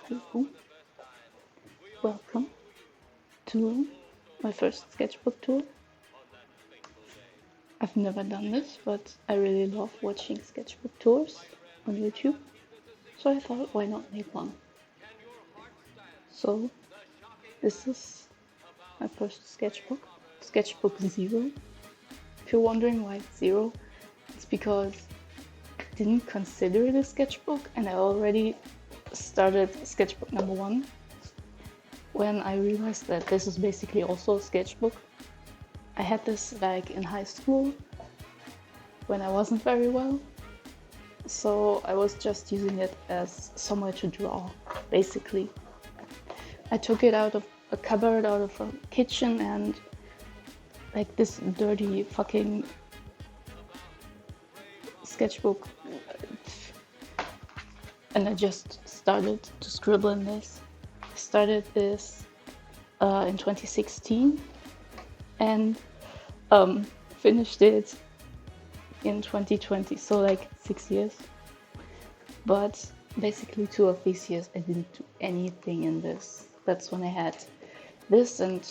Hello, welcome to my first sketchbook tour. I've never done this, but I really love watching sketchbook tours on YouTube, so I thought why not make one. So this is my first sketchbook, Sketchbook Zero. If you're wondering why it's zero, it's because I didn't consider it a sketchbook and I already started sketchbook number 1 when I realized that this is basically also a sketchbook. I had this like in high school when I wasn't very well, so I was just using it as somewhere to draw, basically. I took it out of a cupboard, out of a kitchen, and like this dirty fucking sketchbook, and I just started to scribble in this. I started this in 2016 and finished it in 2020, so like 6 years. But basically 2 of these years I didn't do anything in this. That's when I had this and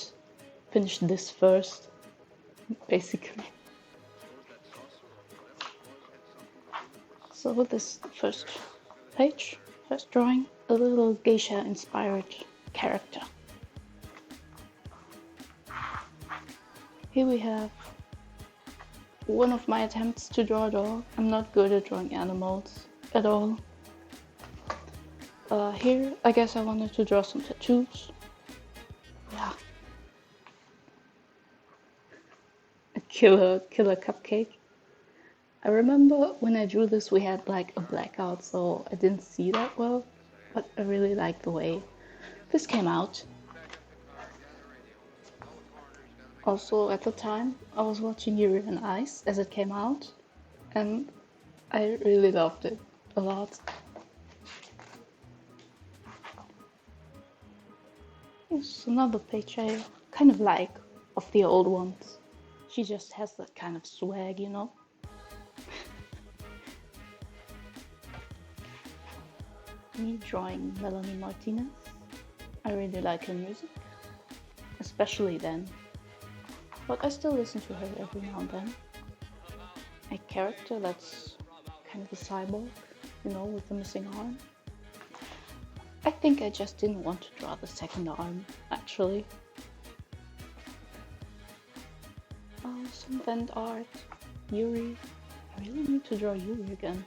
finished this first, basically. So this first page, first drawing, a little geisha inspired character. Here we have one of my attempts to draw a dog. I'm not good at drawing animals at all. Here, I guess I wanted to draw some tattoos. Yeah. A killer cupcake. I remember when I drew this we had like a blackout, so I didn't see that well, but I really liked the way this came out. Also, at the time, I was watching Yuri on Ice as it came out, and I really loved it a lot. Here's another page I kind of like of the old ones. She just has that kind of swag, you know? Me drawing Melanie Martinez. I really like her music, especially then. But I still listen to her every now and then. A character that's kind of a cyborg, you know, with a missing arm. I think I just didn't want to draw the second arm, actually. Oh, some vent art. Yuri. I really need to draw Yuri again.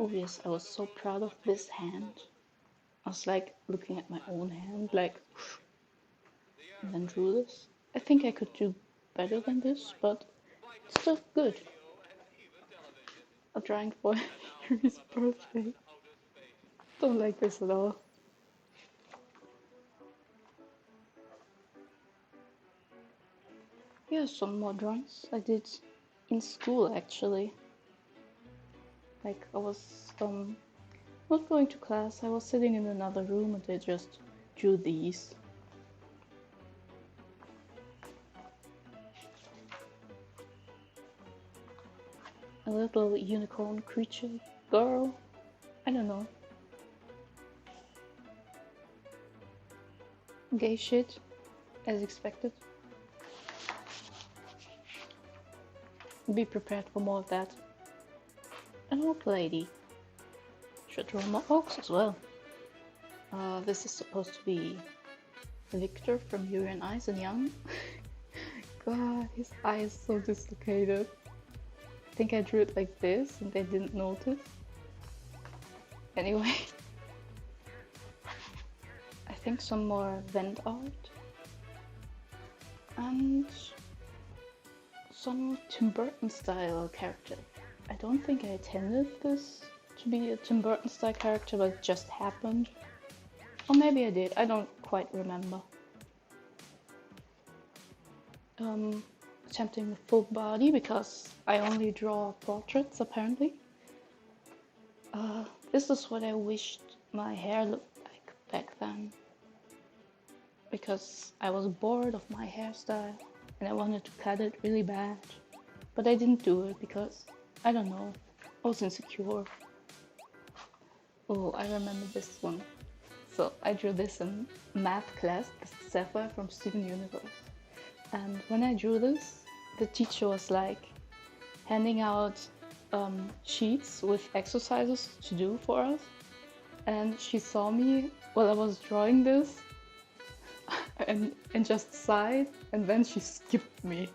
Oh yes, I was so proud of this hand. I was like looking at my own hand, like, and then drew this. I think I could do better than this, but it's still good. A drawing for Yuri's birthday. Don't like this at all. Here's some more drawings I did in school, actually. Like I was not going to class, I was sitting in another room and I just drew these. A little unicorn creature girl. I don't know. Gay shit, as expected. Be prepared for more of that. An oak lady. Should draw more oaks as well. This is supposed to be Victor from Yuri on Ice and Young. God, his eye is so dislocated. I think I drew it like this and they didn't notice. Anyway. I think some more vent art. And some Tim Burton style character. I don't think I intended this to be a Tim Burton style character, but it just happened. Or maybe I did, I don't quite remember. Attempting the full body because I only draw portraits apparently. This is what I wished my hair looked like back then. Because I was bored of my hairstyle and I wanted to cut it really bad. But I didn't do it because, I don't know, I was insecure. Oh, I remember this one. So I drew this in math class, the Sapphire from Steven Universe. And when I drew this, the teacher was like handing out sheets with exercises to do for us. And she saw me while I was drawing this and just sighed, and then she skipped me.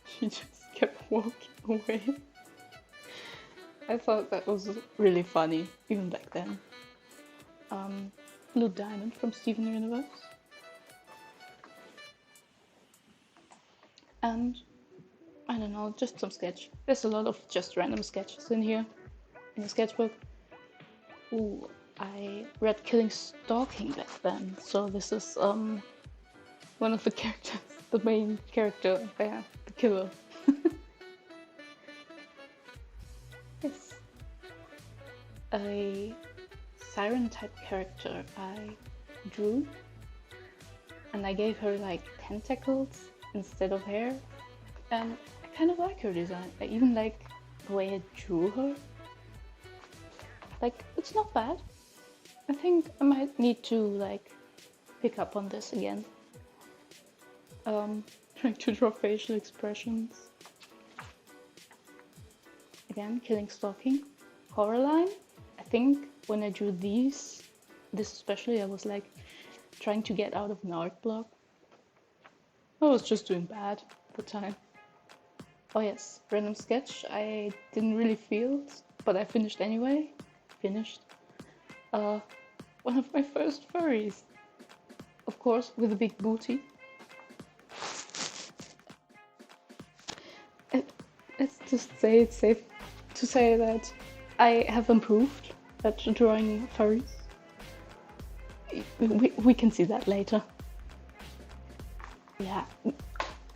She just kept walking away. I thought that was really funny, even back then. Blue Diamond from Steven Universe. And I don't know, just some sketch. There's a lot of just random sketches in here, in the sketchbook. Ooh, I read Killing Stalking back then, so this is one of the characters, the main character there, the killer. Yes. A siren type character I drew, and I gave her like tentacles instead of hair, and I kind of like her design. I even like the way I drew her. Like, it's not bad. I think I might need to like pick up on this again. Trying to draw facial expressions. Again, Killing Stalking. Coraline. I think when I drew this especially, I was like trying to get out of an art block. I was just doing bad at the time. Oh yes, random sketch. I didn't really feel it, but I finished anyway. One of my first furries. Of course, with a big booty. Let's just say it's safe to say that I have improved at drawing furries. We can see that later. Yeah,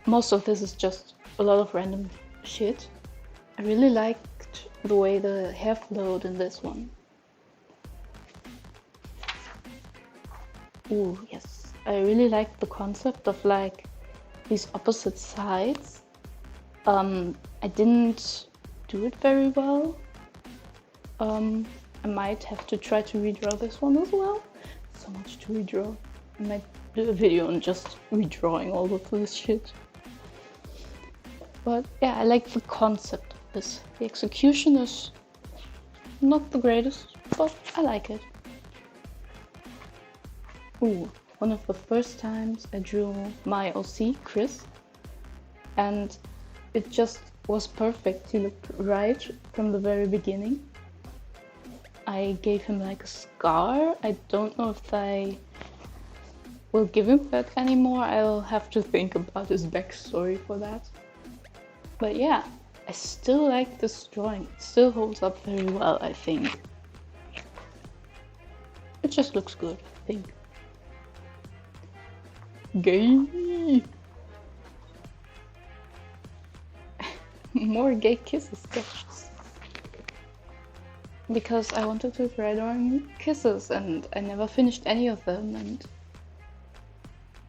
most of this is just a lot of random shit. I really liked the way the hair flowed in this one. Ooh, yes. I really liked the concept of like these opposite sides. I didn't do it very well. I might have to try to redraw this one as well. So much to redraw. I might do a video on just redrawing all of this shit. But yeah, I like the concept of this. The execution is not the greatest, but I like it. Ooh, one of the first times I drew my OC, Chris, and it just was perfect. He looked right from the very beginning. I gave him like a scar. I don't know if I will give him that anymore. I'll have to think about his backstory for that. But yeah, I still like this drawing. It still holds up very well, I think. It just looks good, I think. Gay! More gay kisses sketches. Because I wanted to try drawing kisses and I never finished any of them, and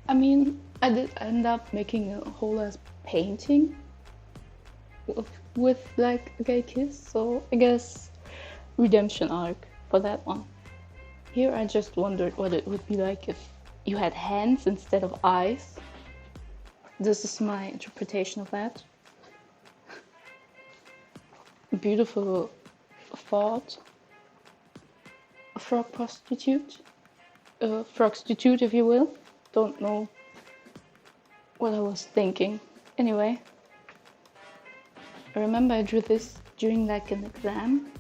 I mean, I did end up making a whole ass painting with like a gay kiss, so I guess redemption arc for that one. Here I just wondered what it would be like if you had hands instead of eyes. This is my interpretation of that. Beautiful thought. A frog prostitute. A frogstitute, if you will. Don't know what I was thinking. Anyway, I remember I drew this during like an exam.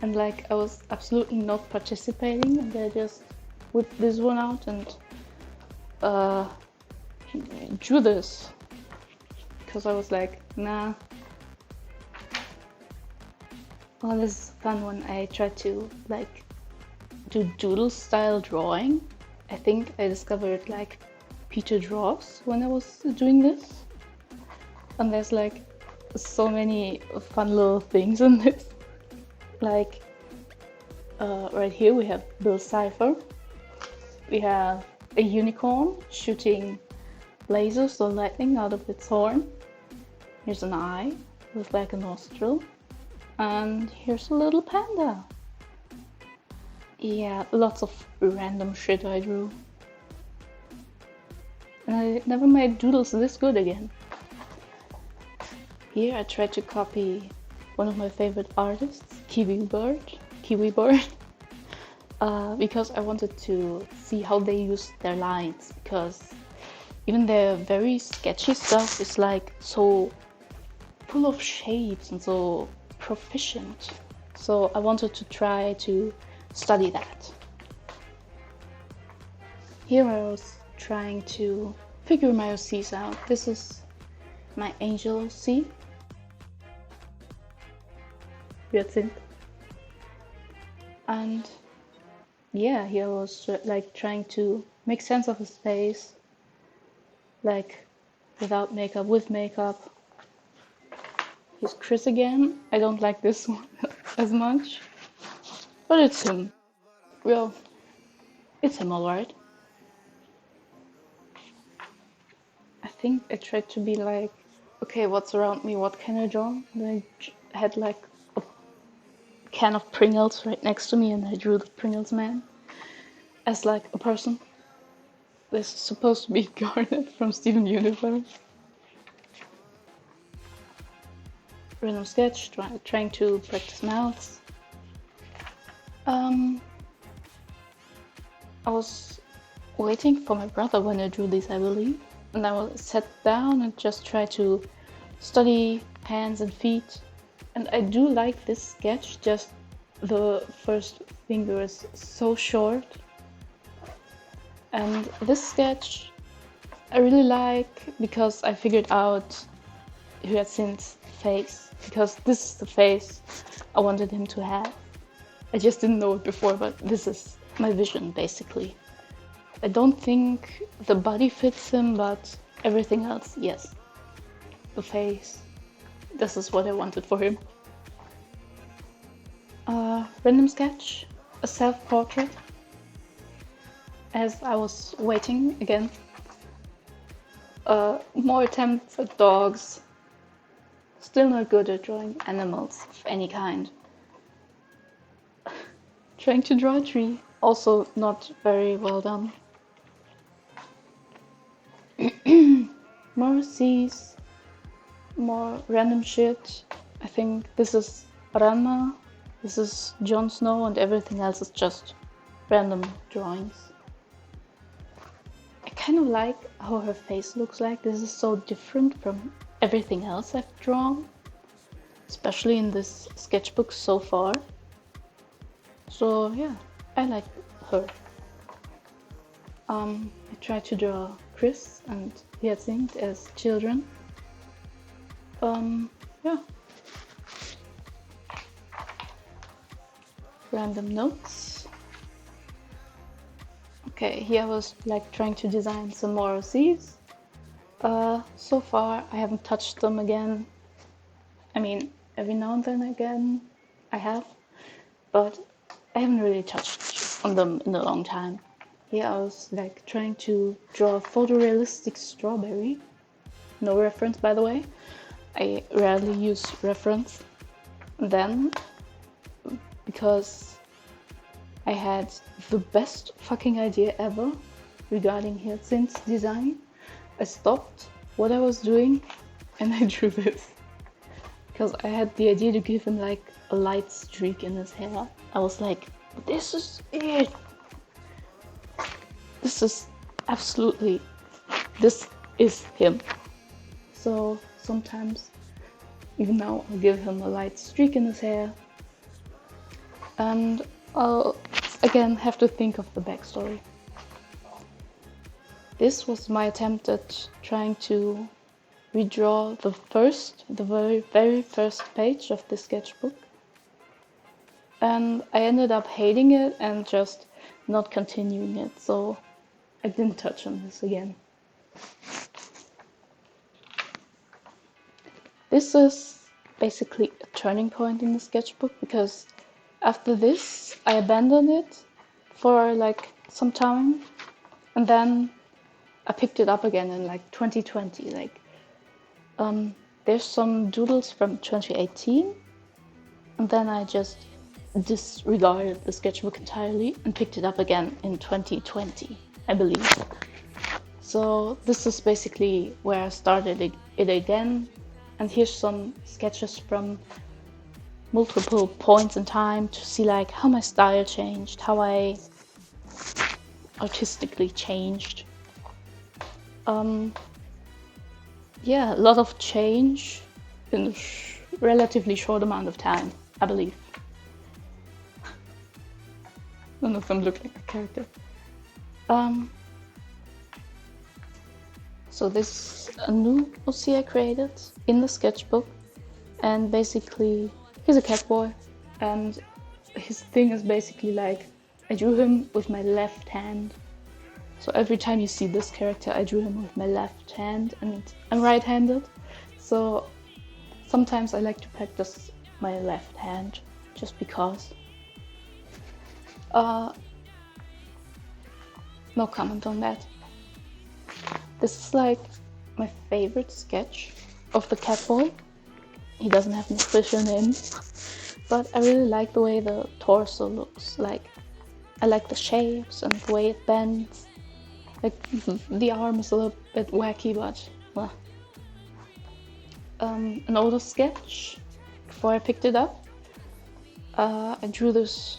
And like I was absolutely not participating, and I just whipped this one out and drew this. Because I was like, nah. Well, this is a fun one. I tried to like do doodle style drawing. I think I discovered like Peter Draws when I was doing this. And there's like so many fun little things in this. Like right here we have Bill Cipher. We have a unicorn shooting lasers or lightning out of its horn. Here's an eye with like a nostril. And here's a little panda. Yeah, lots of random shit I drew. And I never made doodles this good again. Here I tried to copy one of my favorite artists, Kiwibird, because I wanted to see how they use their lines, because even their very sketchy stuff is like so full of shapes and so proficient. So I wanted to try to study that. Here I was trying to figure my OCs out. This is my angel OC. Hyacinth. And yeah, here I was like trying to make sense of his face, like without makeup, with makeup. Here's Chris again. I don't like this one as much, but it's him. Well, it's him alright. I think I tried to be like, okay, what's around me? What can I draw? And I had like a can of Pringles right next to me, and I drew the Pringles man as like a person. This is supposed to be Garnet from Steven Universe. Random sketch, trying to practice mouths. I was waiting for my brother when I drew these, I believe, and I sat down and just tried to study hands and feet. And I do like this sketch, just the first finger is so short. And this sketch I really like because I figured out Hyacinth's face, because this is the face I wanted him to have. I just didn't know it before, but this is my vision, basically. I don't think the body fits him, but everything else, yes. The face, this is what I wanted for him. Random sketch, a self-portrait. As I was waiting again. More attempts at dogs. Still not good at drawing animals of any kind. Trying to draw a tree, also not very well done. More C's, more random shit. I think this is Ranma, this is Jon Snow, and everything else is just random drawings. I kind of like how her face looks like. This is so different from everything else I've drawn, especially in this sketchbook so far. So yeah, I like her. I tried to draw Chris and Hyacinth as children. Yeah. Random notes. Okay, here I was like trying to design some more OCs. So far I haven't touched them again. I mean, every now and then again I have, but I haven't really touched on them in a long time. Here I was like trying to draw a photorealistic strawberry. No reference, by the way. I rarely use reference. Then, because I had the best fucking idea ever regarding Hyacinth's design, I stopped what I was doing and I drew this. Because I had the idea to give him like a light streak in his hair. I was like, this is it! This is absolutely, this is him. So sometimes, even now, I'll give him a light streak in his hair. And I'll again have to think of the backstory. This was my attempt at trying to redraw the very first page of the sketchbook. And I ended up hating it and just not continuing it, so I didn't touch on this again. This is basically a turning point in the sketchbook, because after this I abandoned it for like some time, and then I picked it up again in like 2020. Like, there's some doodles from 2018, and then I just disregarded the sketchbook entirely and picked it up again in 2020, I believe. So this is basically where I started it again, and here's some sketches from multiple points in time to see like how my style changed, how I artistically changed. Yeah, a lot of change in a relatively short amount of time, I believe. None of them look like a character. So this is a new OC I created in the sketchbook, and basically he's a cat boy, and his thing is basically like I drew him with my left hand. So every time you see this character, I drew him with my left hand, and I'm right-handed. So sometimes I like to practice my left hand, just because. No comment on that. This is like my favorite sketch of the cat boy. He doesn't have an official name, but I really like the way the torso looks. Like, I like the shapes and the way it bends. Like, the arm is a little bit wacky, but well. An older sketch before I picked it up. I drew this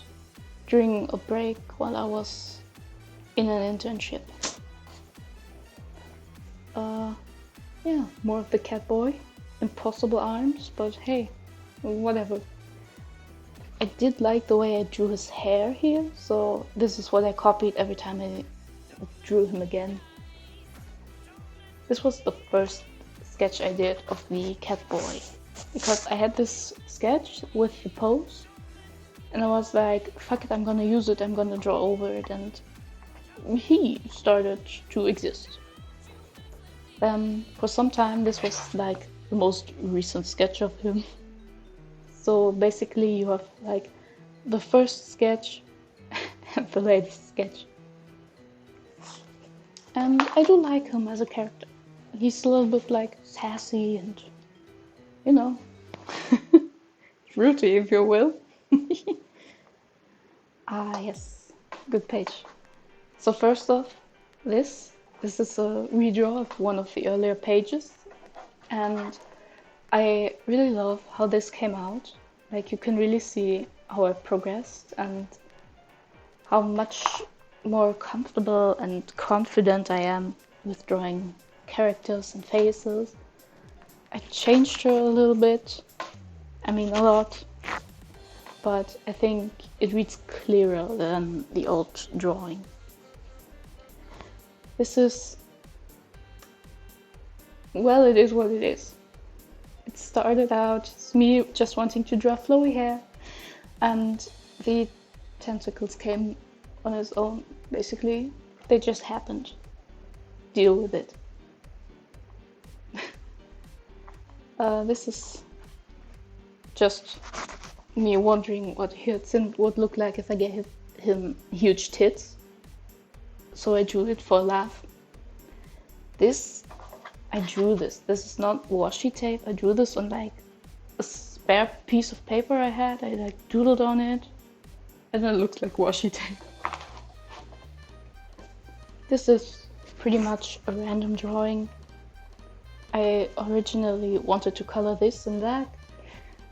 during a break while I was in an internship. Yeah, more of the cat boy. Impossible arms, but hey, whatever. I did like the way I drew his hair here, so this is what I copied every time I drew him again. This was the first sketch I did of the cat boy, because I had this sketch with the pose, and I was like, fuck it, I'm gonna use it, I'm gonna draw over it, and he started to exist. For some time this was like the most recent sketch of him. So basically you have like the first sketch and the latest sketch. And I do like him as a character. He's a little bit like sassy and, you know, fruity if you will. Ah yes, good page. So first off, this is a redraw of one of the earlier pages, and I really love how this came out. Like, you can really see how I progressed and how much more comfortable and confident I am with drawing characters and faces. I changed her a little bit, I mean a lot, but I think it reads clearer than the old drawing. This is, well, it is what it is. It started out as me just wanting to draw flowy hair, and the tentacles came on its own, basically. They just happened. Deal with it. This is just me wondering what Hyacinth would look like if I gave him huge tits. So I drew it for a laugh. I drew this. This is not washi tape. I drew this on like a spare piece of paper I had. I like doodled on it, and it looks like washi tape. This is pretty much a random drawing. I originally wanted to color this in black,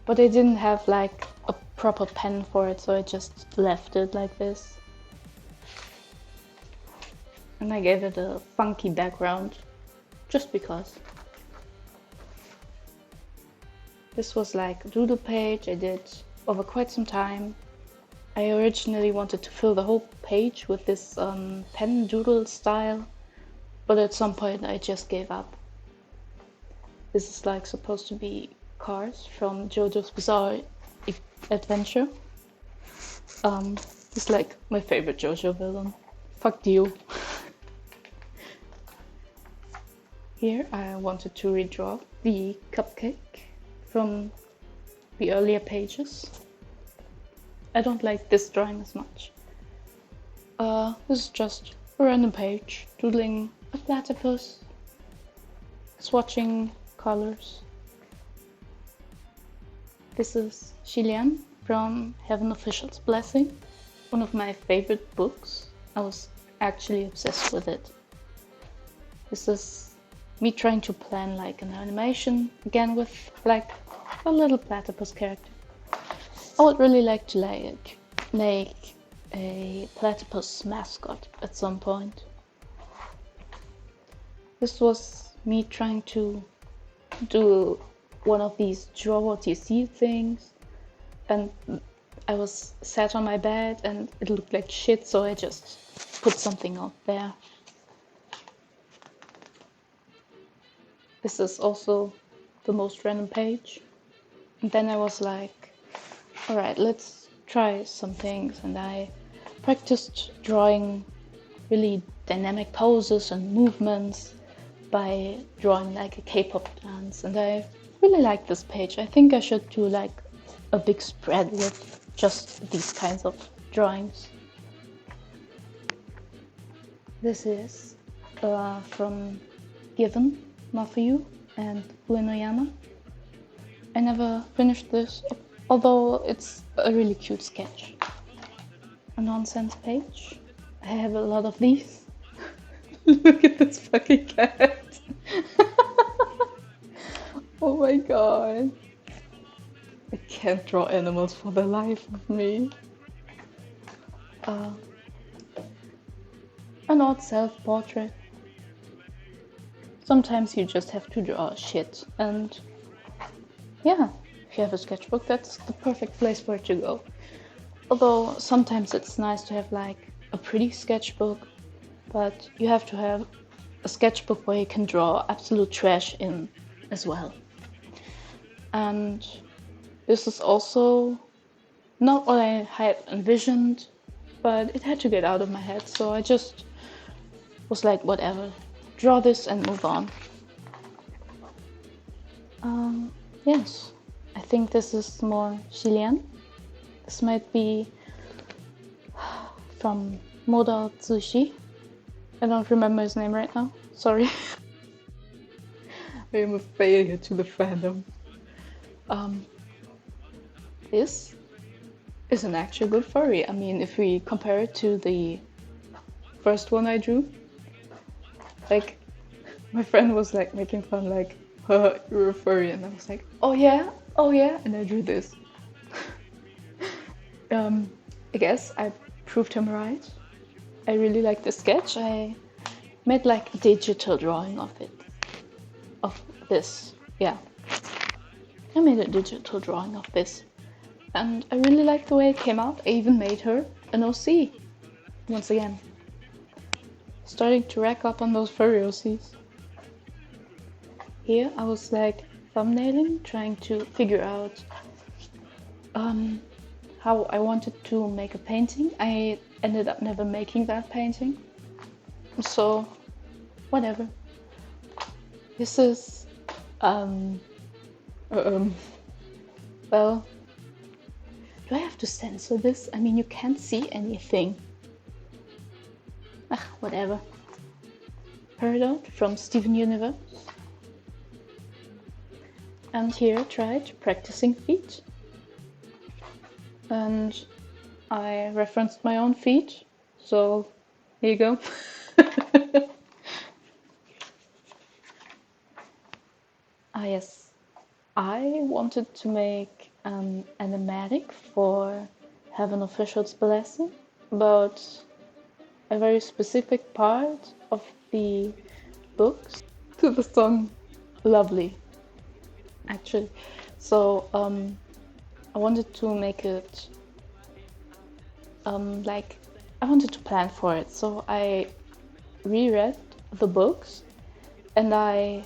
but I didn't have like a proper pen for it, so I just left it like this. And I gave it a funky background, just because. This was like a doodle page I did over quite some time. I originally wanted to fill the whole page with this pen doodle style, but at some point I just gave up. This is like supposed to be Cars from JoJo's Bizarre Adventure. It's like my favorite JoJo villain. Fuck you. Here I wanted to redraw the cupcake from the earlier pages. I don't like this drawing as much. This is just a random page, doodling a platypus, swatching colors. This is Xilian from Heaven Official's Blessing, one of my favorite books. I was actually obsessed with it. This is me trying to plan like an animation, again with like a little platypus character. I would really like to make a platypus mascot at some point. This was me trying to do one of these draw what you see things, and I was sat on my bed and it looked like shit, so I just put something out there. This is also the most random page. And then I was like, alright, let's try some things, and I practiced drawing really dynamic poses and movements by drawing like a K-pop dance, and I really like this page. I think I should do like a big spread with just these kinds of drawings. This is from Given, Mafuyu, and Uenoyama. I never finished this, although it's a really cute sketch. A nonsense page. I have a lot of these. Look at this fucking cat. Oh my god. I can't draw animals for the life of me. An odd self-portrait. Sometimes you just have to draw shit, and yeah, if you have a sketchbook, that's the perfect place for it to go. Although sometimes it's nice to have like a pretty sketchbook, but you have to have a sketchbook where you can draw absolute trash in as well. And this is also not what I had envisioned, but it had to get out of my head, so I just was like, whatever, draw this and move on. Yes, I think this is more Chilean. This might be from Moda Tsushi. I don't remember his name right now, sorry. I am a failure to the fandom. This is an actual good furry. I mean, if we compare it to the first one I drew, like, my friend was like making fun, like, you're a furry, and I was like, oh yeah, and I drew this. I guess I proved him right. I really like the sketch. I made like a digital drawing of it. Of this, yeah. I made a digital drawing of this. And I really like the way it came out. I even made her an OC. Once again. Starting to rack up on those furry OCs. Here I was like thumbnailing, trying to figure out how I wanted to make a painting. I ended up never making that painting. So, whatever. This is, well, do I have to censor this? I mean, you can't see anything. Whatever. Peridot from Steven Universe. And here I tried practicing feet. And I referenced my own feet, so here you go. Yes, I wanted to make an animatic for Heaven Official's Blessing about a very specific part of the books to the song Lovely, actually. So I wanted to make it like I wanted to plan for it, so I reread the books and I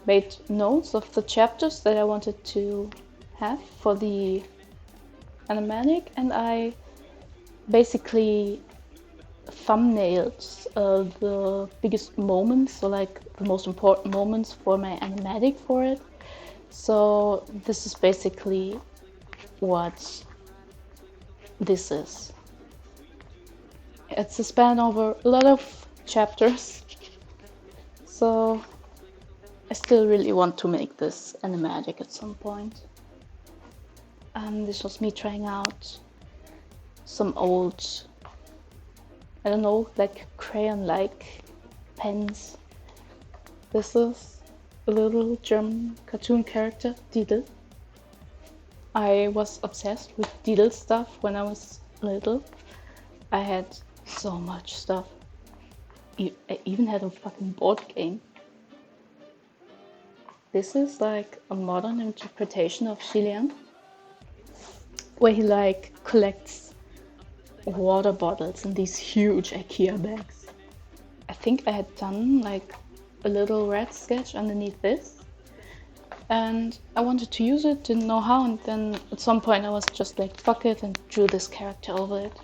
made notes of the chapters that I wanted to have for the animatic, and I basically thumbnailed the biggest moments, so like the most important moments for my animatic for it. So this is basically what this is. It's a span over a lot of chapters, so I still really want to make this animatic at some point. This was me trying out some old, I don't know, like crayon-like pens. This is a little German cartoon character, Didel. I was obsessed with Didel stuff when I was little. I had so much stuff. I even had a fucking board game. This is like a modern interpretation of Chilean, where he like collects water bottles in these huge IKEA bags. I think I had done like a little red sketch underneath this, and I wanted to use it, didn't know how, and then at some point I was just like, fuck it, and drew this character over it.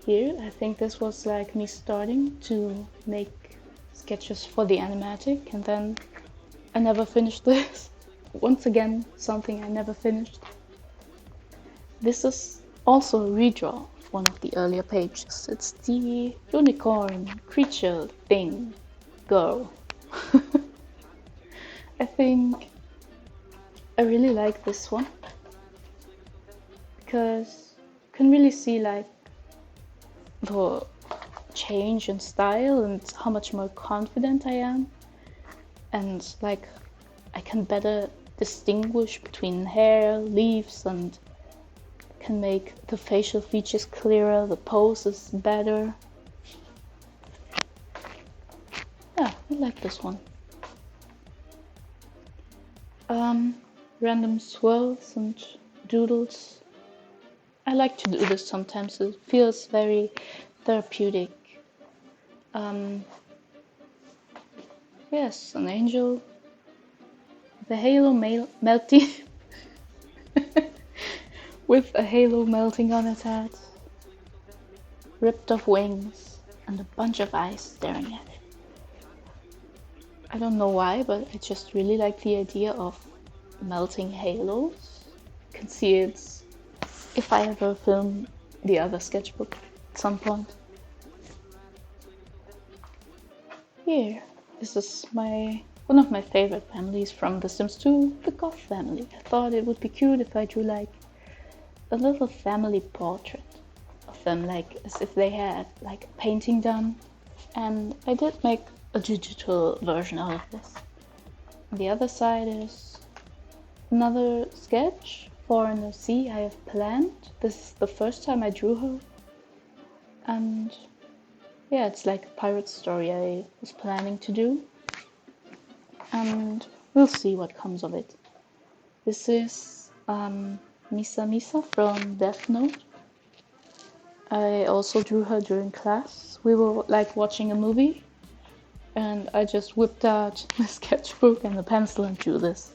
Here, I think this was like me starting to make sketches for the animatic, and then I never finished this. Once again, something I never finished. This is also a redraw of one of the earlier pages. It's the unicorn creature thing girl. I think I really like this one because you can really see like the change in style and how much more confident I am, and like I can better distinguish between hair, leaves, and can make the facial features clearer, the poses better. Yeah, I like this one. Random swirls and doodles. I like to do this sometimes. It feels very therapeutic. Yes, an angel. The halo melting. With a halo melting on its head. Ripped off wings and a bunch of eyes staring at it. I don't know why, but I just really like the idea of melting halos. You can see it if I ever film the other sketchbook at some point. Here, this is one of my favorite families from The Sims 2, the Goth family. I thought it would be cute if I drew like a little family portrait of them, like as if they had like a painting done. And I did make a digital version out of this. On the other side is another sketch for an OC I have planned. This is the first time I drew her. And yeah, it's like a pirate story I was planning to do. And we'll see what comes of it. This is Misa from Death Note. I also drew her during class. We were like watching a movie, and I just whipped out my sketchbook and a pencil and drew this.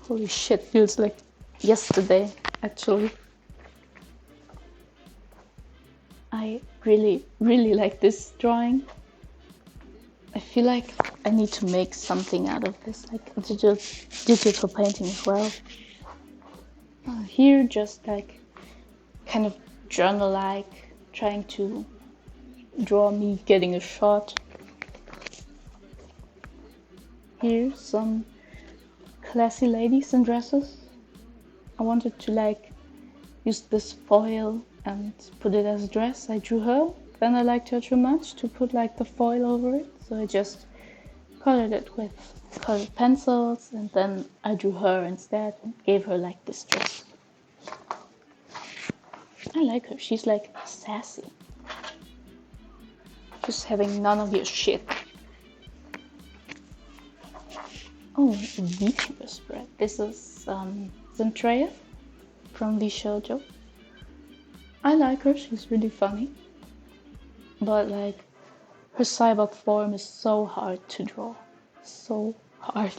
Holy shit, feels like yesterday, actually. I really, really like this drawing. I feel like I need to make something out of this, like a digital painting as well. Here, just like kind of journal-like, trying to draw me getting a shot. Here, some classy ladies in dresses. I wanted to like use this foil and put it as a dress. I drew her. Then I liked her too much to put like the foil over it, so I just colored it with colored pencils, and then I drew her instead and gave her like this dress. I like her. She's like sassy. Just having none of your shit. Oh, VTuber spread. This is Zentreya from the shoujo. I like her. She's really funny. But like, her cyborg form is so hard to draw. So hard.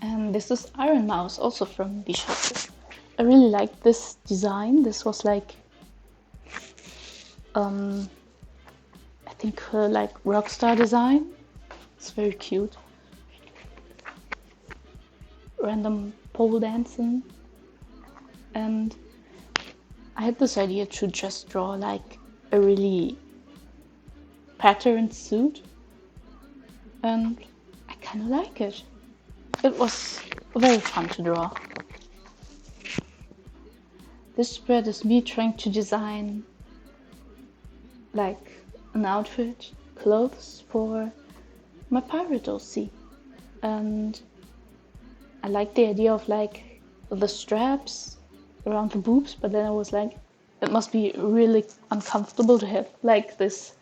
And this is Iron Mouse, also from the shoujo. I really like this design. This was like, I think her like rockstar design. It's very cute. Random pole dancing. And I had this idea to just draw like a really patterned suit. And I kind of like it. It was very fun to draw. This spread is me trying to design like an outfit, clothes for my pirate OC. And I like the idea of like the straps around the boobs, but then I was like, it must be really uncomfortable to have like this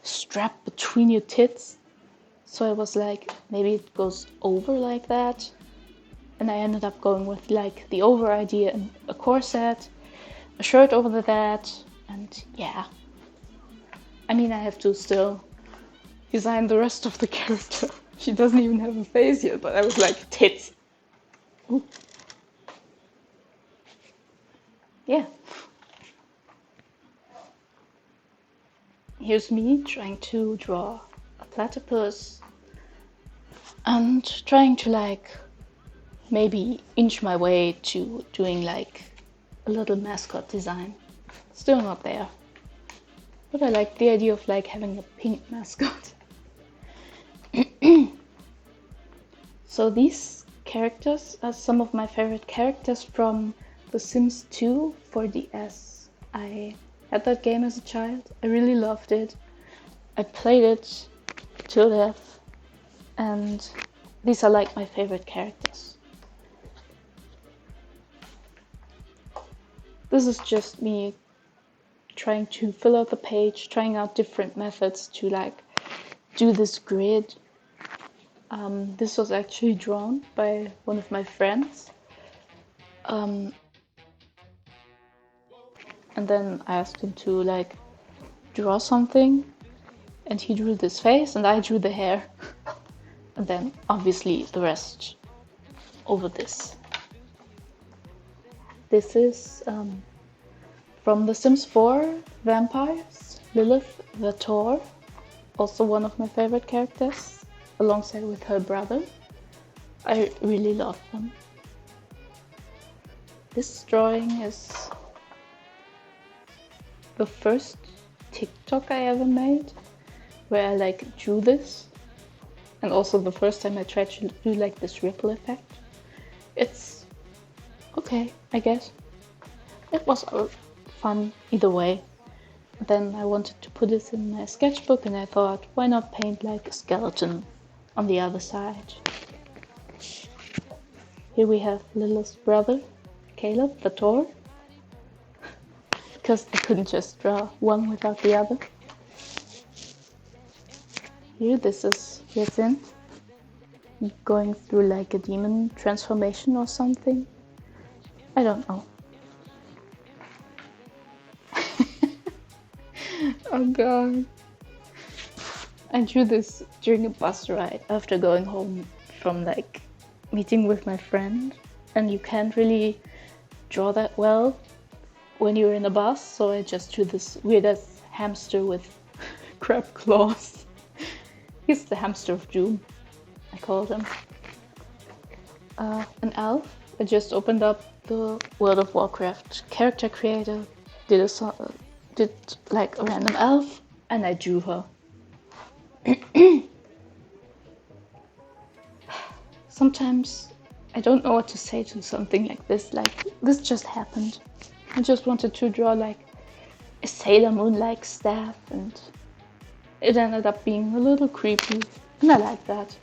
strap between your tits. So I was like, maybe it goes over like that. And I ended up going with like the over idea and a corset, a shirt over that, and yeah. I mean, I have to still design the rest of the character. She doesn't even have a face yet, but I was like, tits. Ooh. Yeah. Here's me trying to draw a platypus and trying to like maybe inch my way to doing like a little mascot design. Still not there. But I like the idea of like having a pink mascot. So these characters are some of my favorite characters from The Sims 2 for DS. I had that game as a child. I really loved it. I played it till death. And these are like my favorite characters. This is just me trying to fill out the page, trying out different methods to like do this grid. This was actually drawn by one of my friends. And then I asked him to like draw something, and he drew this face and I drew the hair. And then obviously the rest over this. This is from The Sims 4 Vampires, Lilith the Tor, also one of my favorite characters, alongside with her brother. I really love them. This drawing is the first TikTok I ever made, where I like drew this, and also the first time I tried to do like this ripple effect. It's okay, I guess. It was fun either way. Then I wanted to put this in my sketchbook, and I thought, why not paint like a skeleton on the other side? Here we have Lilith's brother, Caleb the Tor, because I couldn't just draw one without the other. Here, this is Yasin, going through like a demon transformation or something. I don't know. Oh god. I drew this during a bus ride after going home from like meeting with my friend, and you can't really draw that well when you're in a bus, so I just drew this weird ass hamster with crab claws. He's the hamster of doom, I called him. An elf. I just opened up the World of Warcraft character creator, did like a random elf, and I drew her. Sometimes I don't know what to say to something like this just happened. I just wanted to draw like a Sailor Moon-like staff, and it ended up being a little creepy, and I like that.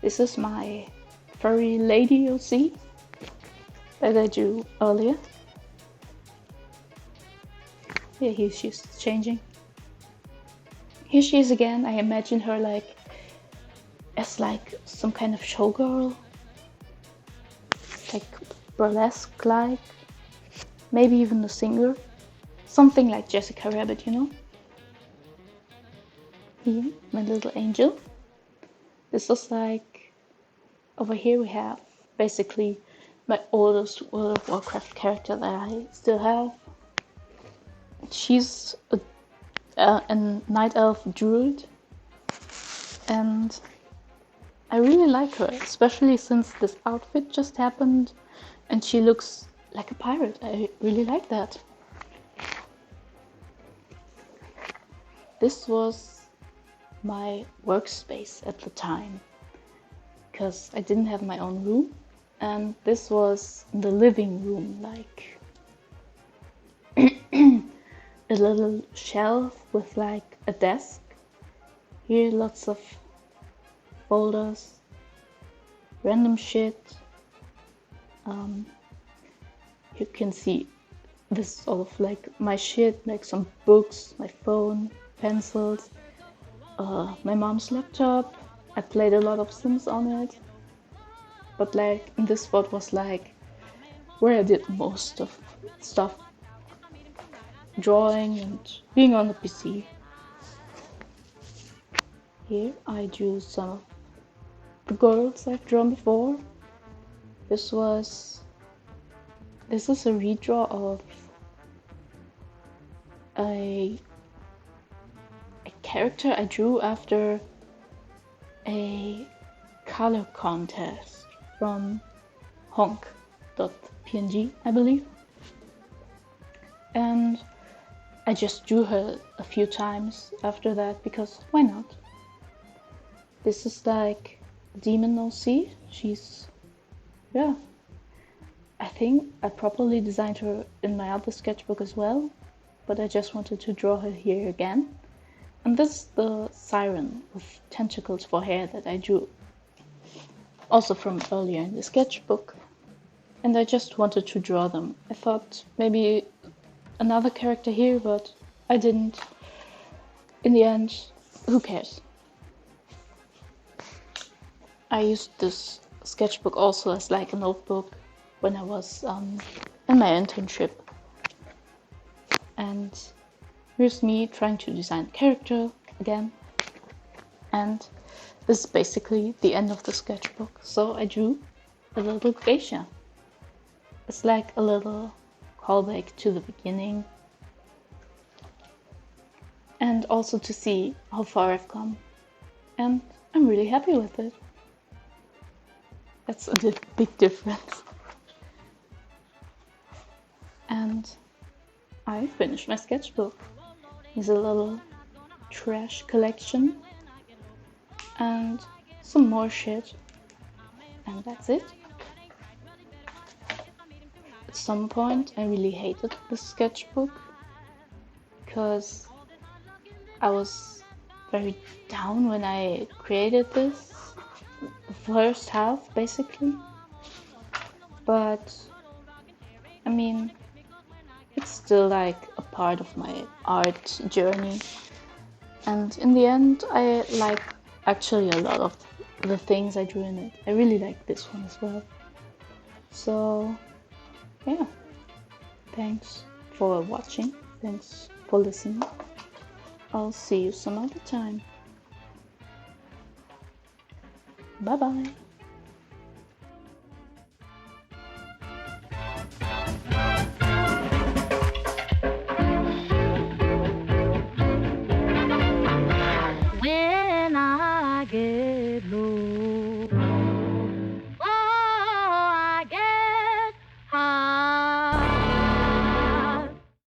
This is my furry lady OC that I drew earlier. Yeah, here she's changing. Here she is again. I imagine her like as like some kind of showgirl, like burlesque, like maybe even a singer, something like Jessica Rabbit, you know. Here, my little angel. This is like, over here we have basically my oldest World of Warcraft character that I still have. She's a night elf druid, and I really like her, especially since this outfit just happened and she looks like a pirate. I really like that. This was my workspace at the time, because I didn't have my own room, and this was the living room, like a little shelf with like a desk. Here lots of folders, random shit. You can see this sort of like my shit, like some books, my phone, pencils, my mom's laptop. I played a lot of Sims on it, but like this spot was like where I did most of stuff, drawing and being on the PC. Here I drew some of the girls I've drawn before. This is a redraw of a character I drew after a color contest from honk.png, I believe. And I just drew her a few times after that because why not? This is like Demon OC. She's, yeah. I think I properly designed her in my other sketchbook as well, but I just wanted to draw her here again. And this is the siren with tentacles for hair that I drew, also from earlier in the sketchbook. And I just wanted to draw them. I thought maybe another character here, but I didn't. In the end, who cares? I used this sketchbook also as like a notebook when I was in my internship. And here's me trying to design a character again. And this is basically the end of the sketchbook. So I drew a little geisha. It's like a little callback to the beginning. And also to see how far I've come. And I'm really happy with it. That's a big difference. And I finished my sketchbook. Here's a little trash collection and some more shit, and that's it. At some point I really hated the sketchbook because I was very down when I created this, the first half basically, but I mean, it's still like a part of my art journey, and in the end I like actually a lot of the things I drew in it. I really like this one as well. So yeah, thanks for watching, thanks for listening. I'll see you some other time. Bye bye.